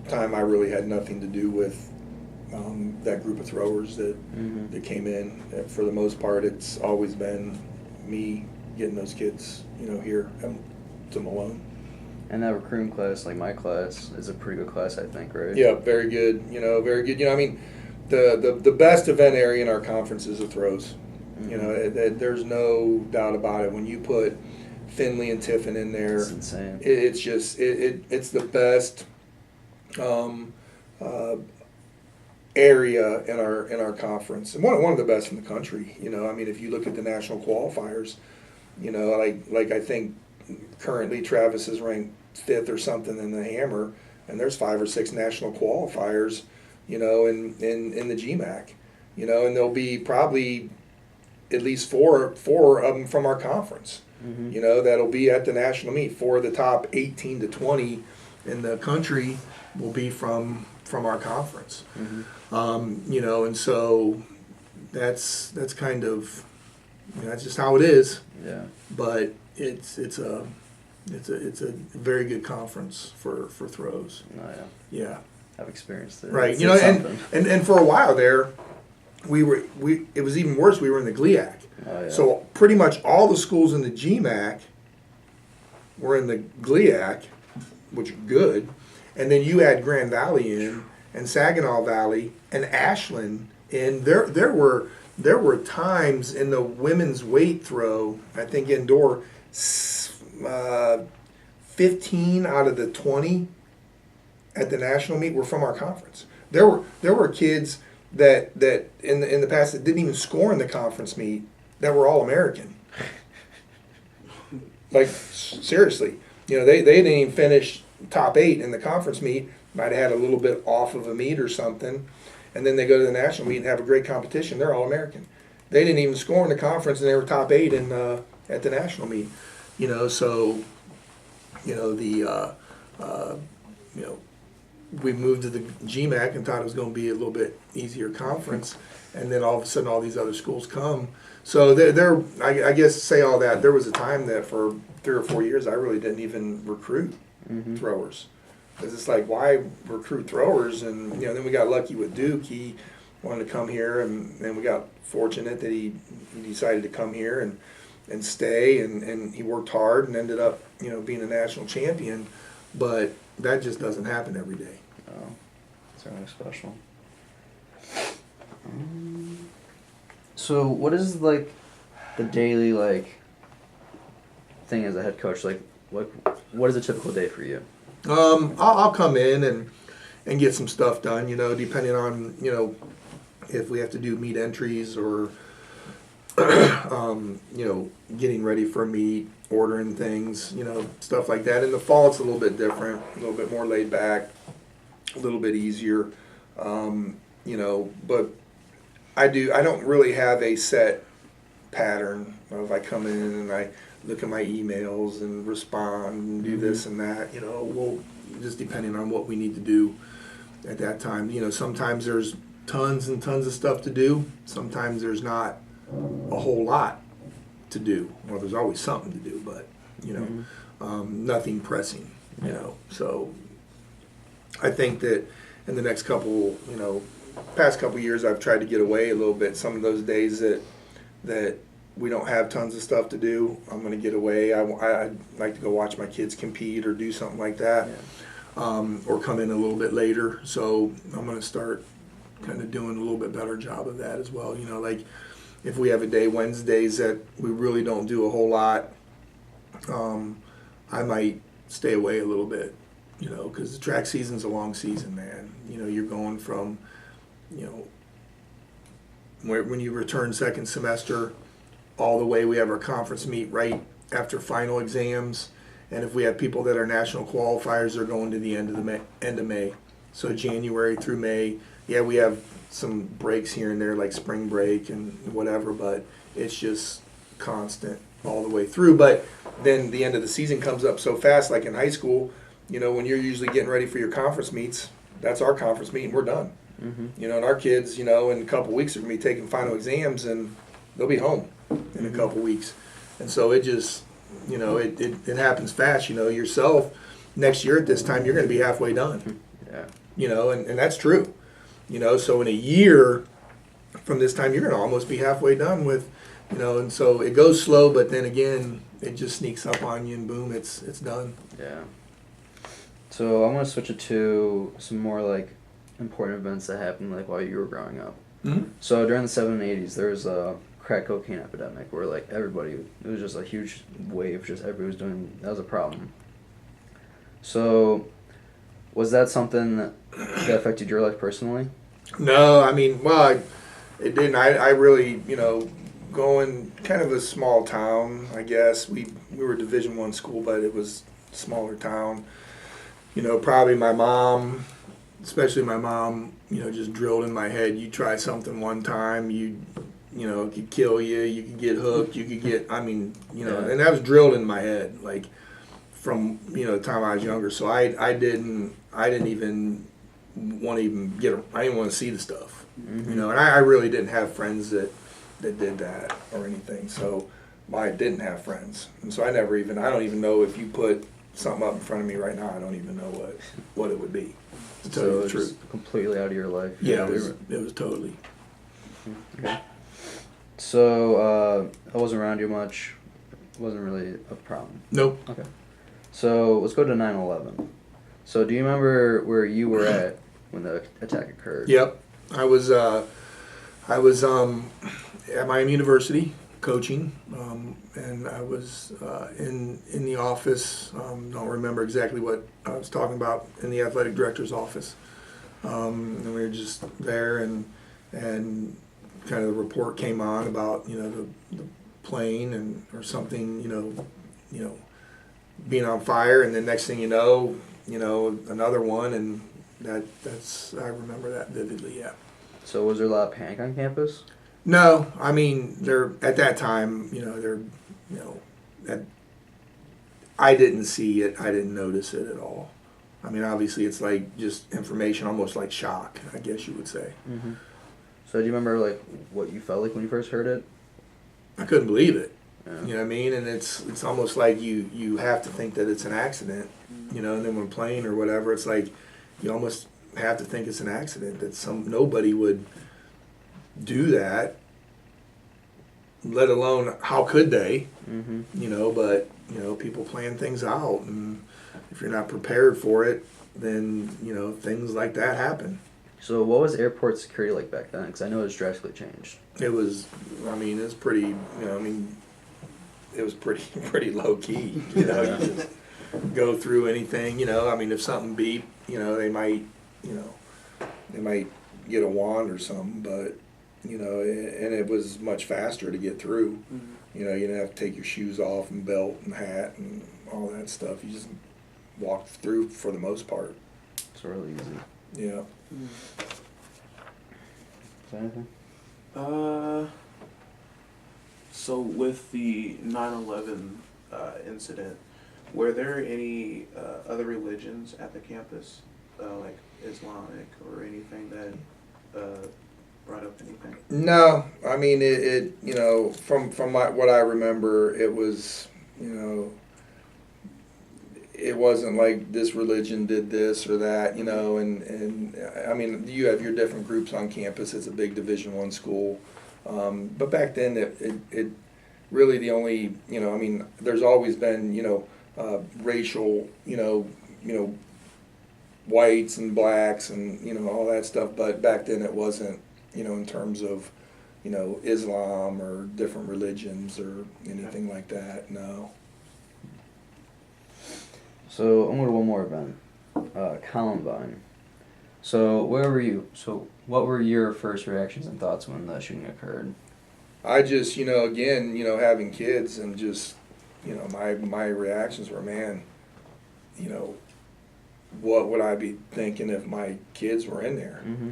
time I really had nothing to do with that group of throwers that came in. For the most part, it's always been me getting those kids, here to Malone. And that recruiting class, like my class, is a pretty good class, I think, right? Yeah, very good. Very good. I mean, the best event area in our conference is the throws. There's no doubt about it. When you put Finley and Tiffin in there, It's insane. It's just it's the best area in our conference, and one of the best in the country. I mean, if you look at the national qualifiers, like I think currently Travis is ranked 5th or something in the Hammer, and there's 5 or 6 national qualifiers, in the GMAC, and there'll be probably at least four of them from our conference. That'll be at the national meet. 4 of the top 18 to 20 in the country will be from our conference. And so that's kind of, that's just how it is. Yeah. But it's a very good conference for throws. Oh, yeah. Yeah. I've experienced it. Right. It's And for a while there, it was even worse. We were in the GLIAC. Oh, yeah. So pretty much all the schools in the GMAC were in the GLIAC, which are good. And then you add Grand Valley in, and Saginaw Valley, and Ashland. And there were times in the women's weight throw, I think indoor, 15 out of the 20 at the national meet were from our conference. There were kids that in the past that didn't even score in the conference meet that were all American. Like seriously, they didn't even finish top 8 in the conference meet. Might have had a little bit off of a meet or something, and then they go to the national meet and have a great competition. They're all American. They didn't even score in the conference, and they were top 8 at the national meet. So we moved to the GMAC and thought it was going to be a little bit easier conference, and then all of a sudden all these other schools come. So I guess say all that, there was a time that for 3 or 4 years I really didn't even recruit throwers. Because it's like, why recruit throwers? And then we got lucky with Duke. He wanted to come here, and then we got fortunate that he decided to come here and stay, and he worked hard and ended up being a national champion. But that just doesn't happen every day. Oh, certainly special. So what is like the daily thing as a head coach? What is a typical day for you? I'll come in and get some stuff done, depending on, if we have to do meet entries or, getting ready for a meet, ordering things, stuff like that. In the fall, it's a little bit different, a little bit more laid back, a little bit easier, but I don't really have a set pattern of I come in and I look at my emails and respond and do this and that, we'll just depending on what we need to do at that time. Sometimes there's tons and tons of stuff to do. Sometimes there's not a whole lot to do. Well, there's always something to do, but, nothing pressing, So I think that in the next past couple years, I've tried to get away a little bit. Some of those days that we don't have tons of stuff to do, I'm going to get away. I'd like to go watch my kids compete or do something like that, or come in a little bit later. So I'm going to start kind of doing a little bit better job of that as well. Like if we have a day, Wednesdays, that we really don't do a whole lot, I might stay away a little bit, because the track season's a long season, man. You're going from, when you return second semester, all the way. We have our conference meet right after final exams, and if we have people that are national qualifiers, they're going to the end of May. So January through May, we have some breaks here and there like spring break and whatever, but it's just constant all the way through. But then the end of the season comes up so fast, like in high school, when you're usually getting ready for your conference meets, that's our conference meet and we're done. And our kids, in a couple weeks are going to be taking final exams and they'll be home in a couple weeks. And so it just, it happens fast. Yourself, next year at this time, you're going to be halfway done. Yeah. You know, and that's true. You know, so in a year from this time, you're going to almost be halfway done with, you know, and so it goes slow, but then again, it just sneaks up on you and boom, it's done. Yeah. So I want to switch it to some more like important events that happened like while you were growing up. Mm-hmm. So during the 70s and 80s, there was a crack cocaine epidemic where like everybody, it was just a huge wave, just everybody was doing, that was a problem. So was that something that affected your life personally? No, I mean, well, it didn't. I really, you know, going kind of a small town, I guess. We were a Division I school, but it was a smaller town. You know, probably my mom, especially my mom, you know, just drilled in my head, you try something one time, you know, it could kill you, you could get hooked, you could get, I mean, you know, and that was drilled in my head, like, from, you know, the time I was younger. So I didn't even want to even I didn't want to see the stuff, you know, and I really didn't have friends that did that or anything. So I didn't have friends. And so I don't even know if you put something up in front of me right now, I don't even know what it would be, to tell you the truth. Completely out of your life. Yeah, it was totally. Okay. So I wasn't around you much. It wasn't really a problem. Nope. Okay. So let's go to 9/11. So do you remember where you were at when the attack occurred? Yep. I was at Miami University coaching, and I was in the office. Don't remember exactly what I was talking about, in the athletic director's office. And we were just there, and kind of the report came on about, you know, the plane or something, you know, being on fire, and then next thing you know, another one, and that's I remember that vividly. Yeah. So was there a lot of panic on campus? No, I mean, at that time, I didn't see it, I didn't notice it at all. I mean, obviously, it's like just information, almost like shock, I guess you would say. Mm-hmm. So do you remember like what you felt like when you first heard it? I couldn't believe it. Yeah. You know what I mean? And it's almost like you have to think that it's an accident, you know. And then when plane or whatever, it's like you almost have to think it's an accident, that nobody would do that, let alone how could they? Mm-hmm. You know, but you know, people plan things out, and if you're not prepared for it, then you know, things like that happen. So what was airport security like back then? Because I know it's drastically changed. It was, I mean, it's pretty, you know, I mean, it was pretty low key, you know. You just go through anything, you know. I mean, if something beep, you know, they might get a wand or something, but you know, and it was much faster to get through. Mm-hmm. You know, you didn't have to take your shoes off and belt and hat and all that stuff. You just walked through for the most part. It's really easy. Yeah. Is there anything? So with the 9/11 incident, were there any other religions at the campus, like Islamic or anything that brought up anything? No, I mean it you know, from what I remember, it was, you know, it wasn't like this religion did this or that, you know, and I mean, you have your different groups on campus. It's a big Division I school, but back then it really the only, you know, I mean, there's always been, you know, racial, you know, whites and blacks and, you know, all that stuff, but back then it wasn't, you know, in terms of, you know, Islam or different religions or anything like that. No. So I'm going to one more event, Columbine. So where were you? So what were your first reactions and thoughts when the shooting occurred? I just, you know, again, you know, having kids and just, you know, my reactions were, man, you know, what would I be thinking if my kids were in there? Mm-hmm.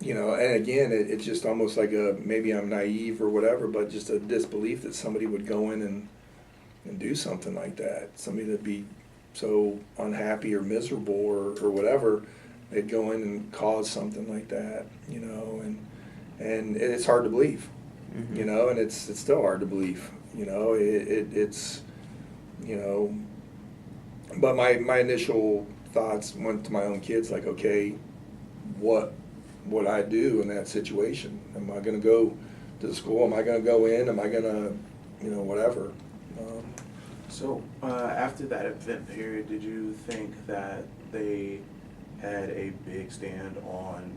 You know, and again, it's just almost like maybe I'm naive or whatever, but just a disbelief that somebody would go in and do something like that. Somebody that'd be so unhappy or miserable or whatever, they'd go in and cause something like that, you know, and it's hard to believe, mm-hmm. you know, and it's still hard to believe, you know, it's, you know, But my initial thoughts went to my own kids, like, okay, what would I do in that situation? Am I going to go to the school? Am I going to go in? Am I going to, whatever? So after that event period, did you think that they had a big stand on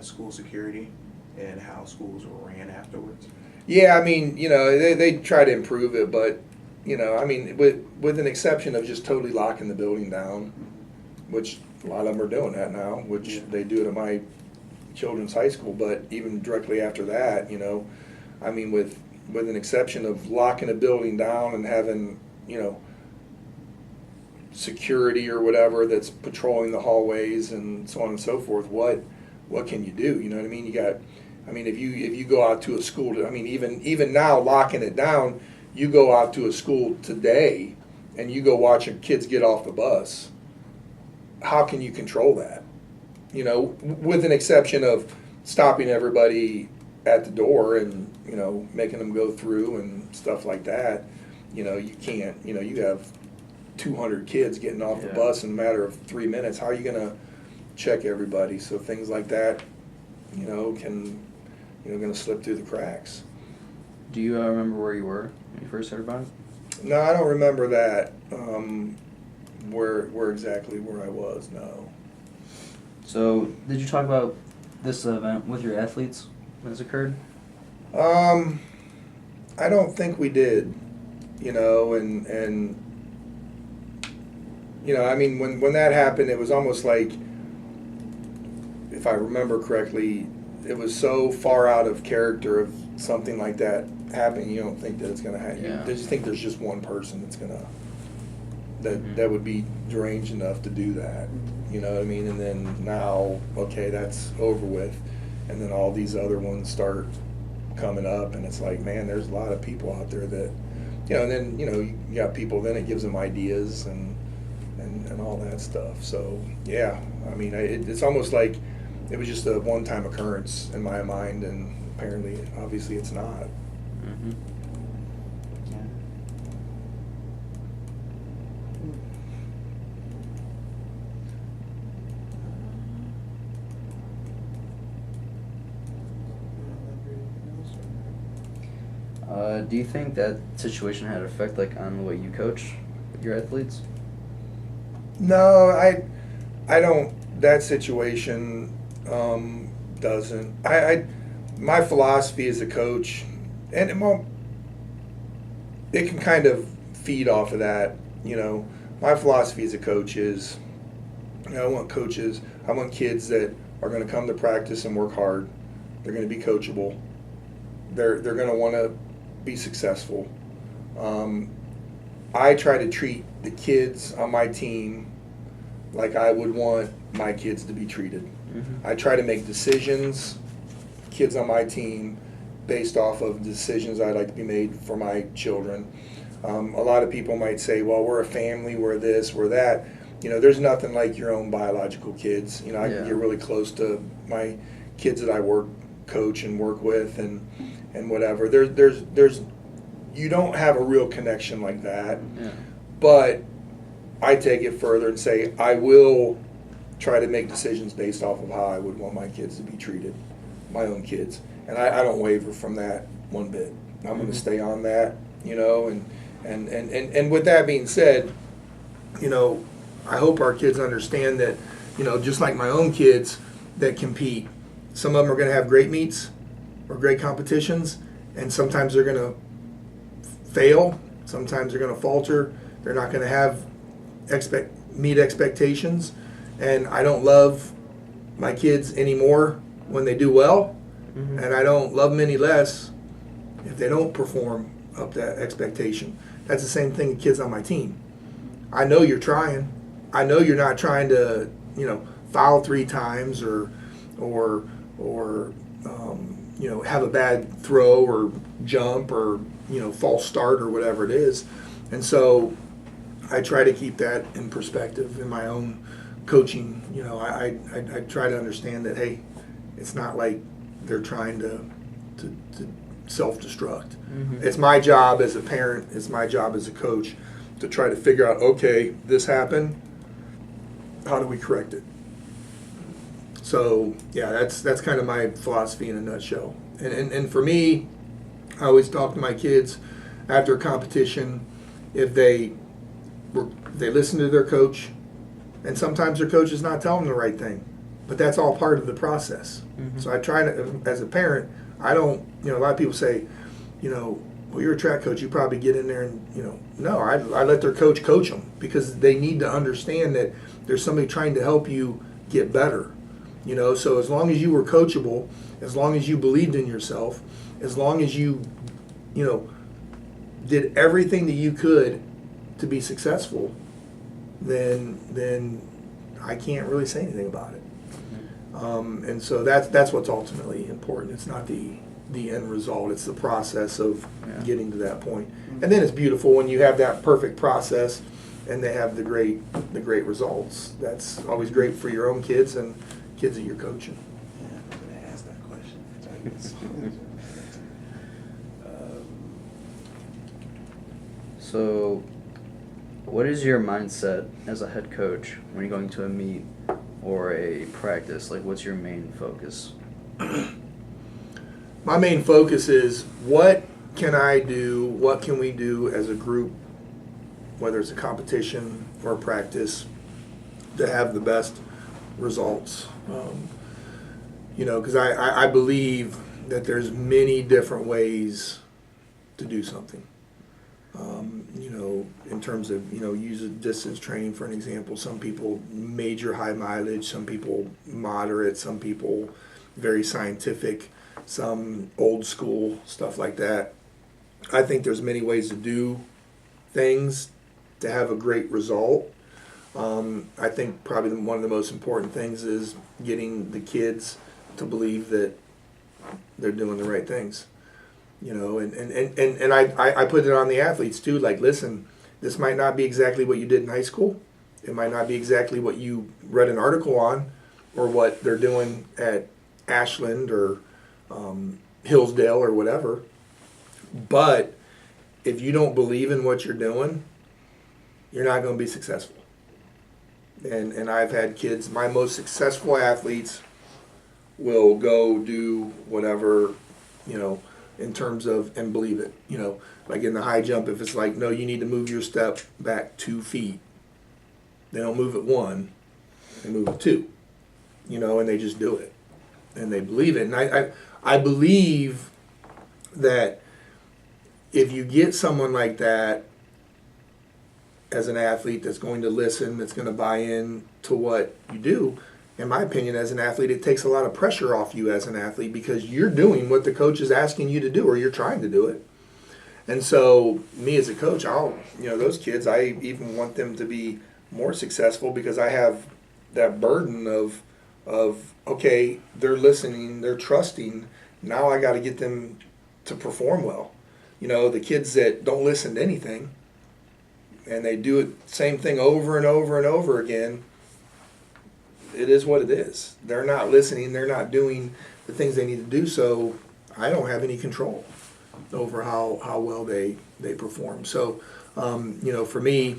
school security and how schools were ran afterwards? Yeah, I mean, they try to improve it, but, I mean, with an exception of just totally locking the building down, which a lot of them are doing that now, which Yeah. they do it at my children's high school, but even directly after that, I mean, with an exception of locking a building down and having, security or whatever that's patrolling the hallways and so on and so forth, what can you do? You know what I mean? If you go out to a school, even now locking it down, you go out to a school today and you go watch your kids get off the bus. How can you control that? With an exception of stopping everybody at the door and, making them go through and stuff like that. You can't, you have 200 kids getting off the Yeah. bus in a matter of 3 minutes. How are you going to check everybody? So things like that, can, going to slip through the cracks. Do you remember where you were when you first heard about it? No, I don't remember that. Where exactly where I was? No. So, did you talk about this event with your athletes when this occurred? I don't think we did. And when that happened, it was almost like, if I remember correctly, it was so far out of character of something like that happening. You don't think that it's going to happen. Yeah. You just think there's just one person that's going to Mhm. that would be deranged enough to do that. You know what I mean? And then now, okay, that's over with, and then all these other ones start coming up, and it's like, man, there's a lot of people out there that, and then you got people. Then it gives them ideas and all that stuff. So yeah, it's almost like it was just a one-time occurrence in my mind, and apparently, obviously, it's not. Mm-hmm. Do you think that situation had an effect, on the way you coach your athletes? No, I don't. That situation doesn't. My philosophy as a coach, and it can kind of feed off of that. My philosophy as a coach is, I want kids that are going to come to practice and work hard. They're going to be coachable. They're going to want to be successful. I try to treat the kids on my team like I would want my kids to be treated. Mm-hmm. I try to make decisions, kids on my team, based off of decisions I'd like to be made for my children. A lot of people might say, well, we're a family, we're this, we're that. There's nothing like your own biological kids. I Yeah. can get really close to my kids that I coach and work with and whatever. There's you don't have a real connection like that. Yeah. But I take it further and say I will try to make decisions based off of how I would want my kids to be treated, my own kids. And I don't waver from that one bit. I'm going Mhm. to stay on that, and with that being said, I hope our kids understand that, just like my own kids that compete, some of them are going to have great meets or great competitions, and sometimes they're going to fail, sometimes they're going to falter, they're not going to have meet expectations, and I don't love my kids anymore when they do well, Mm-hmm. and I don't love them any less if they don't perform up to that expectation. That's the same thing with kids on my team. I know you're trying. I know you're not trying to, foul 3 times or have a bad throw or jump or, false start or whatever it is. And so I try to keep that in perspective in my own coaching. I try to understand that, hey, it's not like they're trying to self-destruct. Mm-hmm. It's my job as a parent, it's my job as a coach to try to figure out, okay, this happened, how do we correct it? So yeah, that's kind of my philosophy in a nutshell. And for me, I always talk to my kids after a competition, if they listen to their coach, and sometimes their coach is not telling them the right thing, but that's all part of the process. Mhm. So I try to, as a parent, I don't, a lot of people say, well, you're a track coach, you probably get in there and, no, I let their coach them, because they need to understand that there's somebody trying to help you get better. So as long as you were coachable, as long as you believed in yourself, as long as you, did everything that you could to be successful, then I can't really say anything about it. And so that's what's ultimately important. It's not the end result. It's the process of getting to that point. And then it's beautiful when you have that perfect process and they have the great results. That's always great for your own kids and kids that you're coaching. Yeah, I was going to ask that question. So, what is your mindset as a head coach when you're going to a meet or a practice? Like, what's your main focus? My main focus is, what can I do, what can we do as a group, whether it's a competition or a practice, to have the best results. Because I believe that there's many different ways to do something. In terms of, use a distance training for an example. Some people major high mileage, some people moderate, some people very scientific, some old school, stuff like that. I think there's many ways to do things to have a great result. I think probably one of the most important things is getting the kids to believe that they're doing the right things. And I put it on the athletes too, like, listen, this might not be exactly what you did in high school. It might not be exactly what you read an article on or what they're doing at Ashland or Hillsdale or whatever. But if you don't believe in what you're doing, you're not going to be successful. And I've had kids, my most successful athletes will go do whatever, in terms of, and believe it. Like in the high jump, if it's like, no, you need to move your step back 2 feet, they don't move it 1, they move it 2, and they just do it. And they believe it. And I believe that if you get someone like that as an athlete that's going to listen, that's going to buy in to what you do, in my opinion, as an athlete, it takes a lot of pressure off you as an athlete, because you're doing what the coach is asking you to do, or you're trying to do it. And so me as a coach, those kids, I even want them to be more successful, because I have that burden of okay, they're listening, they're trusting, now I got to get them to perform well. The kids that don't listen to anything and they do it same thing over and over and over again, it is what it is. They're not listening, they're not doing the things they need to do, so I don't have any control over how well they perform. So, for me,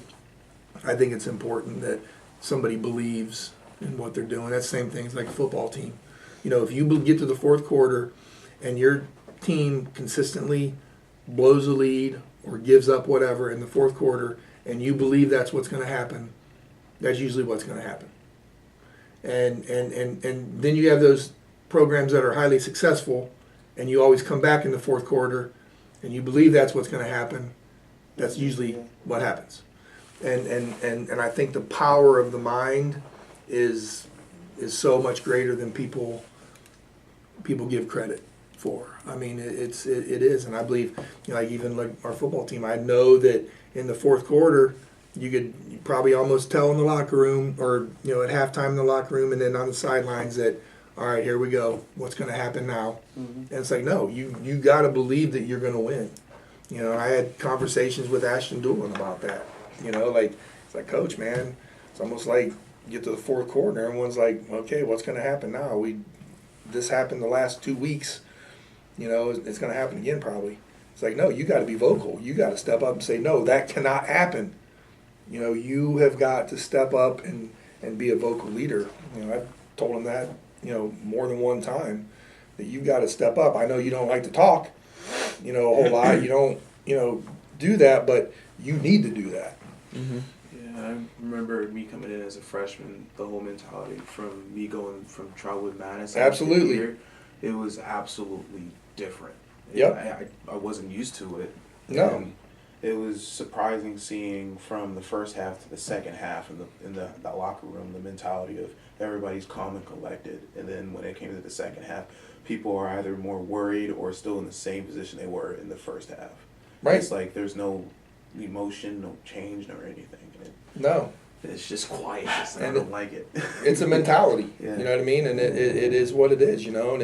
I think it's important that somebody believes in what they're doing. That's the same thing as like a football team. If you get to the fourth quarter and your team consistently blows a lead or gives up whatever in the fourth quarter, and you believe that's what's going to happen, that's usually what's going to happen. And then you have those programs that are highly successful, and you always come back in the fourth quarter, and you believe that's what's going to happen. That's usually what happens. And I think the power of the mind is so much greater than people give credit for. I mean, it is, and I believe, like even like our football team, I know that in the fourth quarter, you could probably almost tell in the locker room, or at halftime in the locker room, and then on the sidelines that, all right, here we go. What's going to happen now? Mm-hmm. And it's like, no, you got to believe that you're going to win. I had conversations with Ashton Doolin about that. It's like, Coach, man, it's almost like you get to the fourth quarter, everyone's like, okay, what's going to happen now? This happened the last 2 weeks. It's going to happen again probably. It's like, no, you got to be vocal. You got to step up and say, no, that cannot happen. You know, you have got to step up and be a vocal leader. You know, I've told them that, you know, more than one time, that you've got to step up. I know you don't like to talk, you know, a whole lot. You don't, you know, do that, but you need to do that. Mm-hmm. Yeah, I remember me coming in as a freshman, the whole mentality from me going from Trotwood Madison. Absolutely. Here, it was absolutely different. Yep. I wasn't used to it. No. And it was surprising seeing from the first half to the second half in the locker room, the mentality of everybody's calm and collected. And then when it came to the second half, people are either more worried or still in the same position they were in the first half. Right. It's like there's no emotion, no change, nor anything. No. It's just quiet. I And don't like it. It's a mentality. Yeah. You know what I mean? And it is what it is, you know, and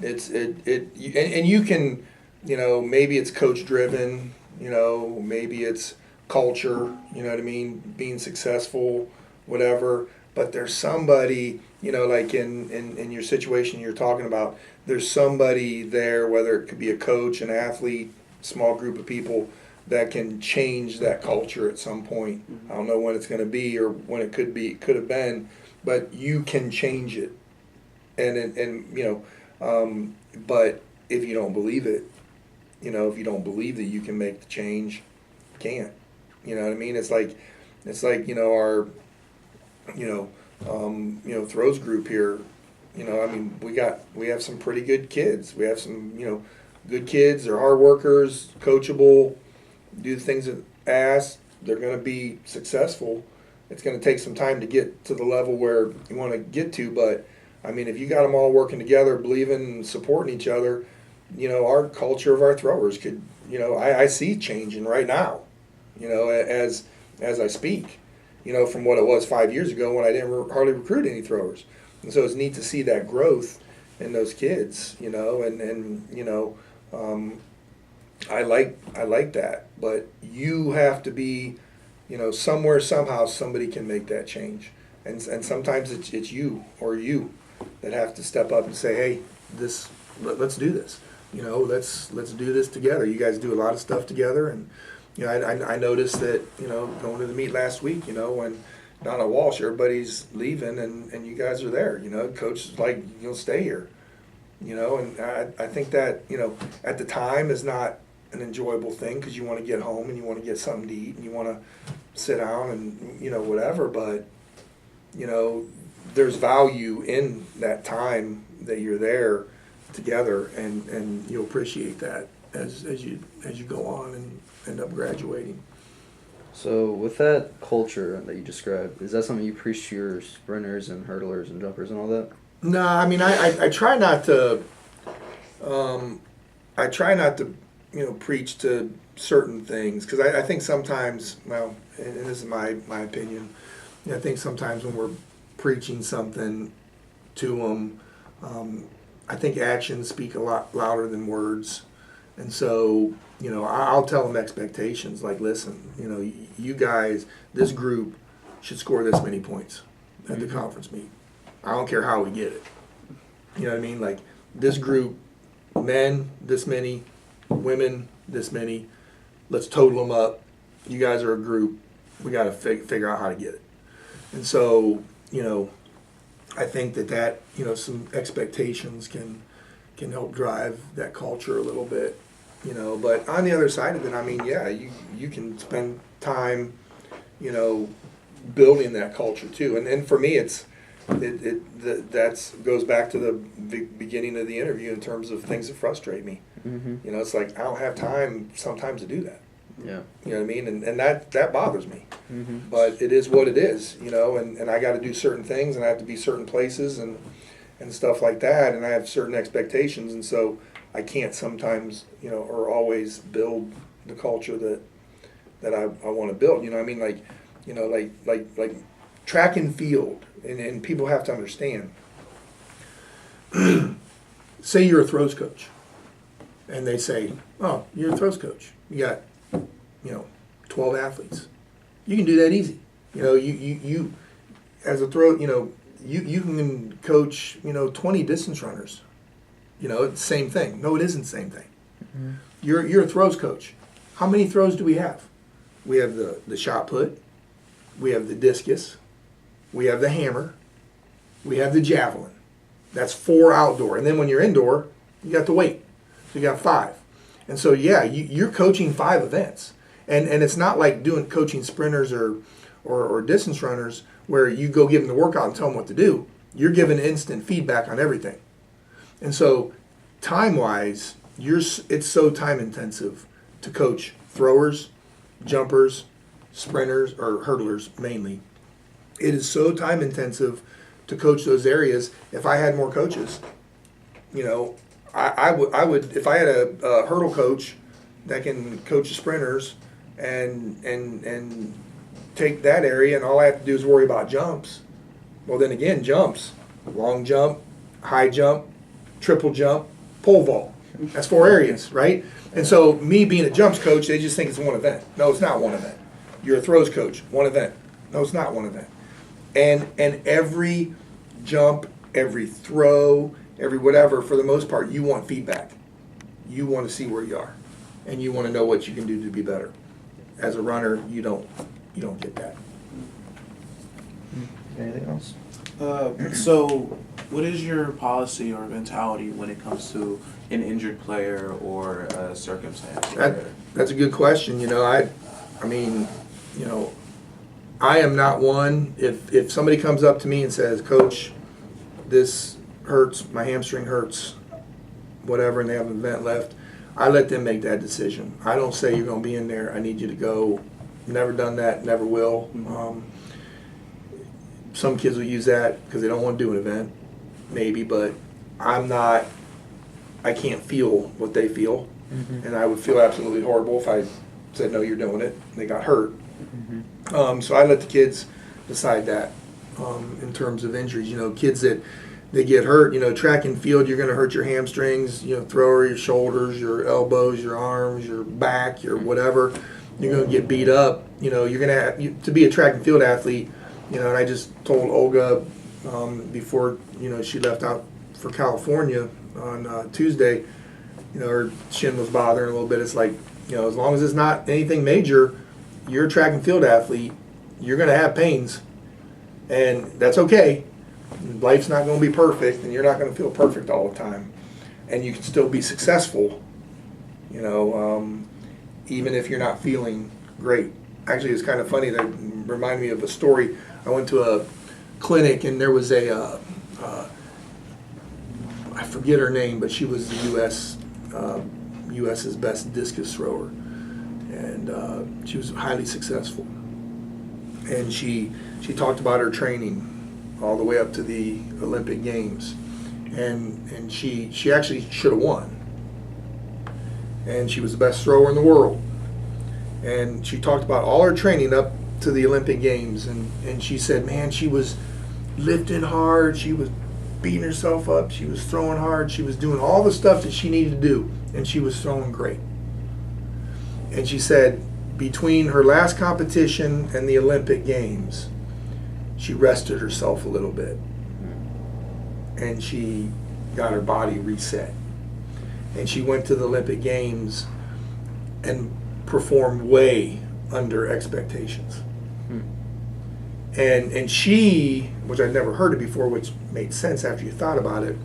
and you can, you know, maybe it's coach driven, you know, maybe it's culture, you know what I mean, being successful, whatever. But there's somebody, you know, like in your situation you're talking about, there's somebody there, whether it could be a coach, an athlete, small group of people, that can change that culture at some point. Mm-hmm. I don't know when it's going to be or when it could have been, but you can change it. And you know, but if you don't believe it, you know, if you don't believe that you can make the change, you can't. You know what I mean? It's like you know, our you know, throws group here. You know, I mean, we have some pretty good kids. We have some, you know, good kids. They're hard workers, coachable, do the things that ask. They're going to be successful. It's going to take some time to get to the level where you want to get to, but I mean, if you got them all working together, believing and supporting each other, you know, our culture of our throwers could, you know, I see changing right now, you know, as I speak, you know, from what it was 5 years ago when I didn't hardly recruit any throwers. And so it's neat to see that growth in those kids, you know, and you know, I like that, but you have to be, you know, somewhere, somehow, somebody can make that change, and sometimes it's you or you that have to step up and say, hey, let's do this, you know, let's do this together. You guys do a lot of stuff together, and you know, I noticed that, you know, going to the meet last week, you know, when down at Walsh, everybody's leaving, and you guys are there, you know, coach is like, you'll stay here, you know, and I think that, you know, at the time is not an enjoyable thing because you want to get home and you want to get something to eat and you want to sit down and, you know, whatever, but, you know, there's value in that time that you're there together, and you'll appreciate that as you go on and end up graduating. So with that culture that you described, is that something you preach to your sprinters and hurdlers and jumpers and all that? No, I mean, I try not to, you know, preach to certain things, because I think sometimes, well, and this is my opinion, I think sometimes when we're preaching something to them, I think actions speak a lot louder than words. And so, you know, I'll tell them expectations, like, listen, you know, you guys, this group should score this many points at the conference meet. I don't care how we get it. You know what I mean? Like, this group, men, this many, women, this many, let's total them up. You guys are a group. We got to figure out how to get it. And so, you know, I think that, you know, some expectations can help drive that culture a little bit, you know. But on the other side of it, I mean, yeah, you can spend time, you know, building that culture too. And for me, that goes back to the beginning of the interview in terms of things that frustrate me. Mm-hmm. You know, it's like I don't have time sometimes to do that. Yeah. You know what I mean? And that bothers me. Mm-hmm. But it is what it is, you know, and I got to do certain things, and I have to be certain places and stuff like that, and I have certain expectations, and so I can't sometimes, you know, or always build the culture that I want to build. You know what I mean? Like, you know, like track and field, and people have to understand. Say you're a throws coach, and they say, oh, you're a throws coach. You got, you know, 12 athletes. You can do that easy. You know, you as a throw, you know, you can coach, you know, 20 distance runners. You know, it's the same thing. No, it isn't the same thing. Mm-hmm. You're a throws coach. How many throws do we have? We have the shot put, we have the discus, we have the hammer, we have the javelin. That's 4 outdoor. And then when you're indoor, you got the weight. So you got 5. And so, yeah, you're coaching 5 events. And it's not like coaching sprinters or distance runners where you go give them the workout and tell them what to do. You're giving instant feedback on everything. And so time-wise, it's so time-intensive to coach throwers, jumpers, sprinters, or hurdlers mainly. It is so time-intensive to coach those areas. If I had more coaches, I would if I had a hurdle coach that can coach the sprinters and take that area, and all I have to do is worry about jumps. Well, then again, jumps, long jump, high jump, triple jump, pole vault. That's 4 areas, right? And so me being a jumps coach, they just think it's one event. No, it's not one event. You're a throws coach, one event. No, it's not one event. And every jump, every throw, every whatever, for the most part, you want feedback. You want to see where you are, and you want to know what you can do to be better. As a runner, you don't get that. Anything else? So, what is your policy or mentality when it comes to an injured player or a circumstance? That's a good question. I am not one. If somebody comes up to me and says, "Coach, this hurts, my hamstring hurts," whatever, and they have an event left, I let them make that decision. I don't say, "You're going to be in there, I need you to go." Never done that, never will. Some kids will use that because they don't want to do an event, maybe, but I can't feel what they feel. And I would feel absolutely horrible if I said, "No, you're doing it," and they got hurt. So I let the kids decide that in terms of injuries. Kids that they get hurt, track and field, you're going to hurt your hamstrings, thrower, your shoulders, your elbows, your arms, your back, your whatever. You're going to get beat up. You're going to have to be a track and field athlete. And I just told Olga before she left out for California on Tuesday, her shin was bothering a little bit. It's like, as long as it's not anything major, you're a track and field athlete, you're going to have pains, and that's okay. Life's not going to be perfect, and you're not going to feel perfect all the time, and you can still be successful, even if you're not feeling great. Actually, it's kind of funny. That reminded me of a story. I went to a clinic, and there was I forget her name, but she was the U.S.'s best discus thrower. And she was highly successful. And she talked about her training all the way up to the Olympic Games. And she actually should have won. And she was the best thrower in the world. And she talked about all her training up to the Olympic Games. And she said, man, she was lifting hard. She was beating herself up. She was throwing hard. She was doing all the stuff that she needed to do. And she was throwing great. And she said between her last competition and the Olympic Games, she rested herself a little bit. And she got her body reset. And she went to the Olympic Games and performed way under expectations. And she, which I'd never heard it before, which made sense after you thought about it,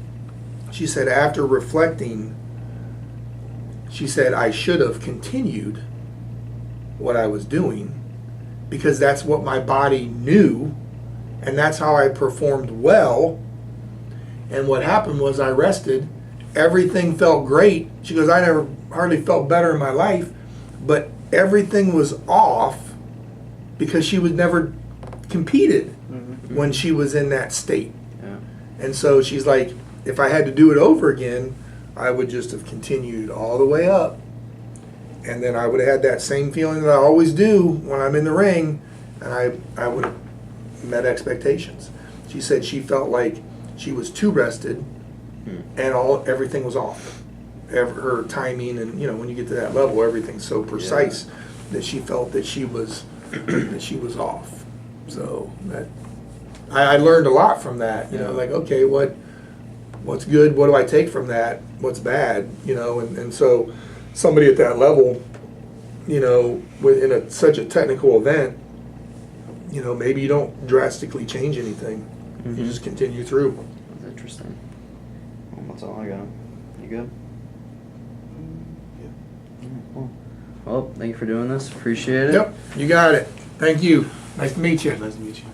she said after reflecting, she said, I should have continued what I was doing because that's what my body knew and that's how I performed well. And what happened was I rested. Everything felt great. She goes, I never hardly felt better in my life, but everything was off because she was never competed when she was in that state. Yeah. And so she's like, if I had to do it over again, I would just have continued all the way up. And then I would have had that same feeling that I always do when I'm in the ring, and I would have met expectations. She said she felt like she was too rested and everything was off. Her timing and, when you get to that level, everything's so precise that she felt that she was off. So that I learned a lot from that, like, okay, what's good? What do I take from that? What's bad? And so somebody at that level, in such a technical event, you know, maybe you don't drastically change anything. Mhm. You just continue through. That's interesting. Well, that's all I got. You good? Yeah. Cool. Well, thank you for doing this. Appreciate it. Yep, you got it. Thank you. Nice to meet you. Nice to meet you.